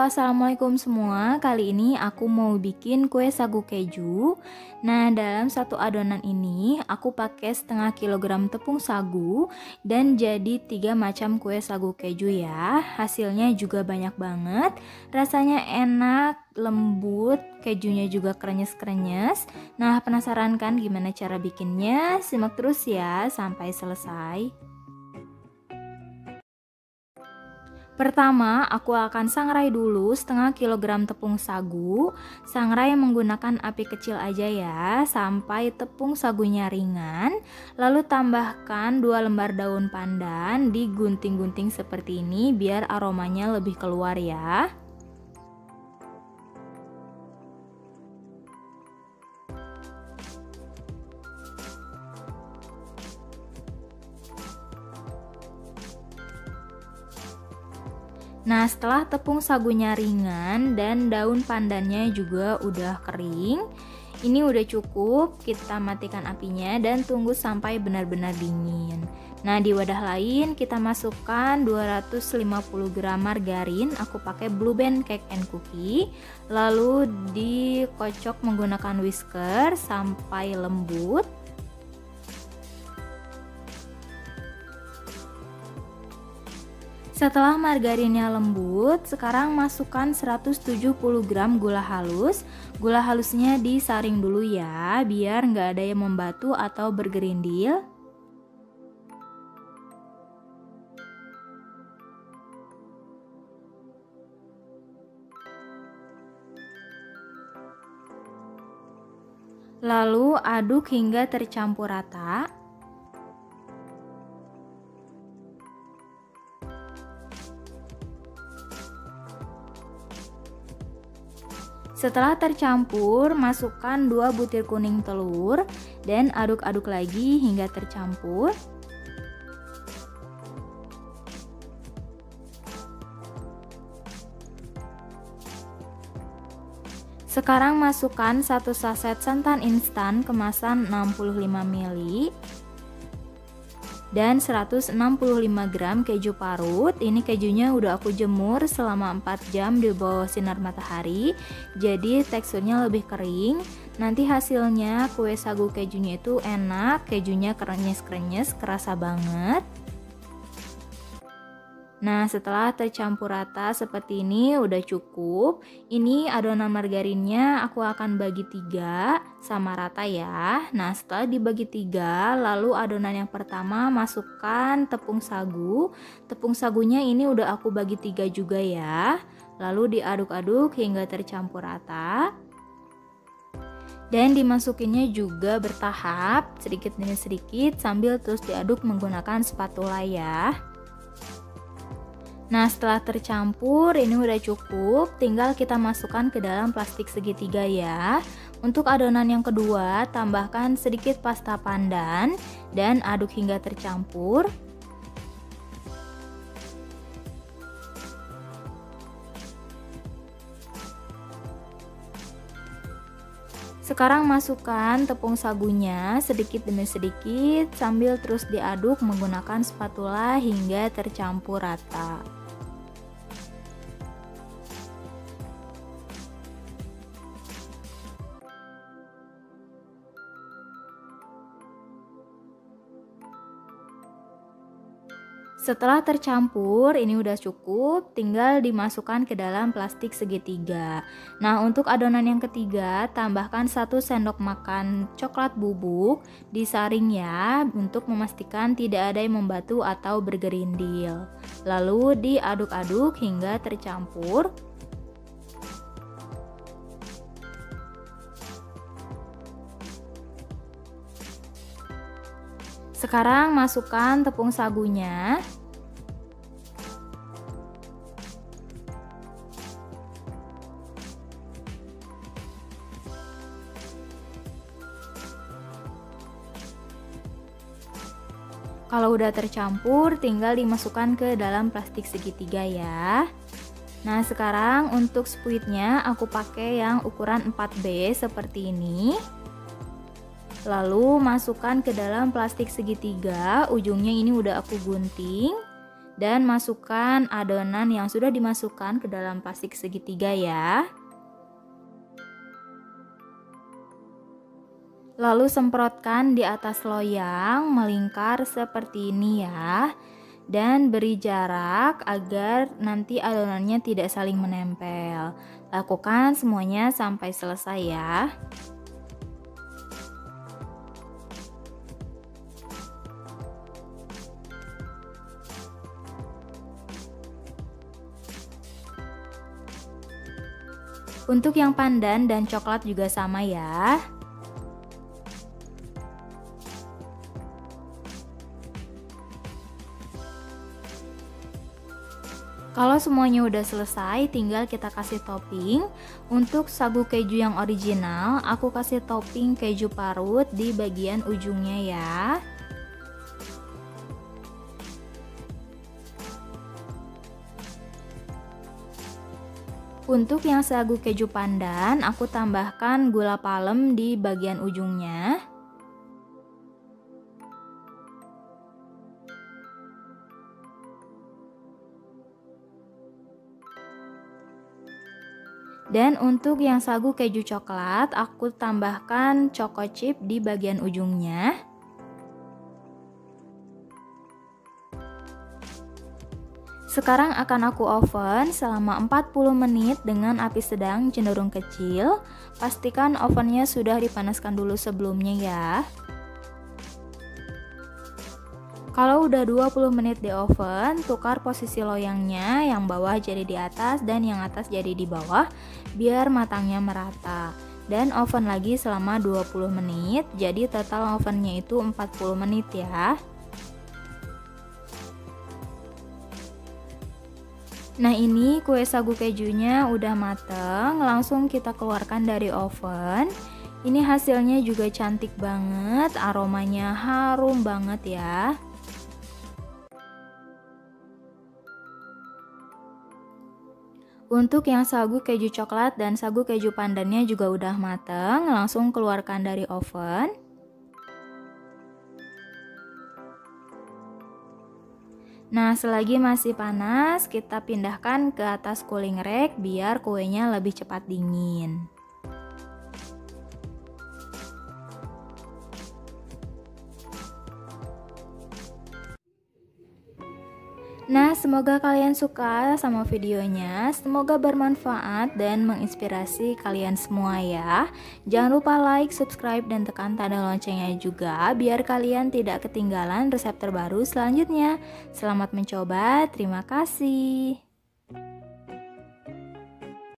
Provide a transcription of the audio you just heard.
Halo, assalamualaikum semua. Kali ini aku mau bikin kue sagu keju. Nah, dalam satu adonan ini aku pakai setengah kilogram tepung sagu dan jadi 3 macam kue sagu keju ya. Hasilnya juga banyak banget. Rasanya enak, lembut, kejunya juga krenyes-krenyes. Nah, penasaran kan gimana cara bikinnya? Simak terus ya sampai selesai. Pertama, aku akan sangrai dulu setengah kilogram tepung sagu. Sangrai menggunakan api kecil aja ya, sampai tepung sagunya ringan. Lalu tambahkan 2 lembar daun pandan, digunting-gunting seperti ini biar aromanya lebih keluar ya. Nah, setelah tepung sagunya ringan dan daun pandannya juga udah kering, ini udah cukup. Kita matikan apinya dan tunggu sampai benar-benar dingin. Nah, di wadah lain kita masukkan 250 gram margarin. Aku pakai Blue Band Cake and Cookie. Lalu dikocok menggunakan whisker sampai lembut. Setelah margarinnya lembut, sekarang masukkan 170 gram gula halus. Gula halusnya disaring dulu ya, biar nggak ada yang membatu atau bergerindil. Lalu aduk hingga tercampur rata. Setelah tercampur, masukkan 2 butir kuning telur dan aduk-aduk lagi hingga tercampur. Sekarang masukkan 1 saset santan instan kemasan 65 ml dan 165 gram keju parut. Ini kejunya udah aku jemur selama 4 jam di bawah sinar matahari, jadi teksturnya lebih kering. Nanti hasilnya kue sagu kejunya itu enak, kejunya krenyes-krenyes, kerasa banget. Nah, setelah tercampur rata seperti ini udah cukup. Ini adonan margarinnya aku akan bagi 3 sama rata ya. Nah, setelah dibagi 3, lalu adonan yang pertama masukkan tepung sagu. Tepung sagunya ini udah aku bagi 3 juga ya. Lalu diaduk-aduk hingga tercampur rata. Dan dimasukinnya juga bertahap, sedikit demi sedikit sambil terus diaduk menggunakan spatula ya. Nah, setelah tercampur ini udah cukup, tinggal kita masukkan ke dalam plastik segitiga ya. Untuk adonan yang kedua, tambahkan sedikit pasta pandan dan aduk hingga tercampur. Sekarang masukkan tepung sagunya sedikit demi sedikit sambil terus diaduk menggunakan spatula hingga tercampur rata. Setelah tercampur, ini udah cukup, tinggal dimasukkan ke dalam plastik segitiga. Nah, untuk adonan yang ketiga, tambahkan 1 sendok makan coklat bubuk, disaring ya, untuk memastikan tidak ada yang membatu atau bergerindil. Lalu diaduk-aduk hingga tercampur. Sekarang masukkan tepung sagunya. Kalau udah tercampur, tinggal dimasukkan ke dalam plastik segitiga ya. Nah, sekarang untuk spuitnya aku pakai yang ukuran 4B seperti ini. Lalu masukkan ke dalam plastik segitiga, ujungnya ini udah aku gunting. Dan masukkan adonan yang sudah dimasukkan ke dalam plastik segitiga ya. Lalu semprotkan di atas loyang melingkar seperti ini ya. Dan beri jarak agar nanti adonannya tidak saling menempel. Lakukan semuanya sampai selesai ya. Untuk yang pandan dan coklat juga sama ya. Kalau semuanya udah selesai, tinggal kita kasih topping. Untuk sagu keju yang original, aku kasih topping keju parut di bagian ujungnya ya. Untuk yang sagu keju pandan, aku tambahkan gula palem di bagian ujungnya. Dan untuk yang sagu keju coklat, aku tambahkan choco chip di bagian ujungnya. Sekarang akan aku oven selama 40 menit dengan api sedang cenderung kecil. Pastikan ovennya sudah dipanaskan dulu sebelumnya ya. Kalau udah 20 menit di oven, tukar posisi loyangnya, yang bawah jadi di atas dan yang atas jadi di bawah biar matangnya merata. Dan oven lagi selama 20 menit, jadi total ovennya itu 40 menit ya. Nah ini kue sagu kejunya udah mateng, langsung kita keluarkan dari oven. Ini hasilnya juga cantik banget, aromanya harum banget ya. Untuk yang sagu keju coklat dan sagu keju pandannya juga udah mateng, langsung keluarkan dari oven. Nah, selagi masih panas, kita pindahkan ke atas cooling rack biar kuenya lebih cepat dingin. Nah, semoga kalian suka sama videonya, semoga bermanfaat dan menginspirasi kalian semua ya. Jangan lupa like, subscribe, dan tekan tanda loncengnya juga biar kalian tidak ketinggalan resep terbaru selanjutnya. Selamat mencoba, terima kasih.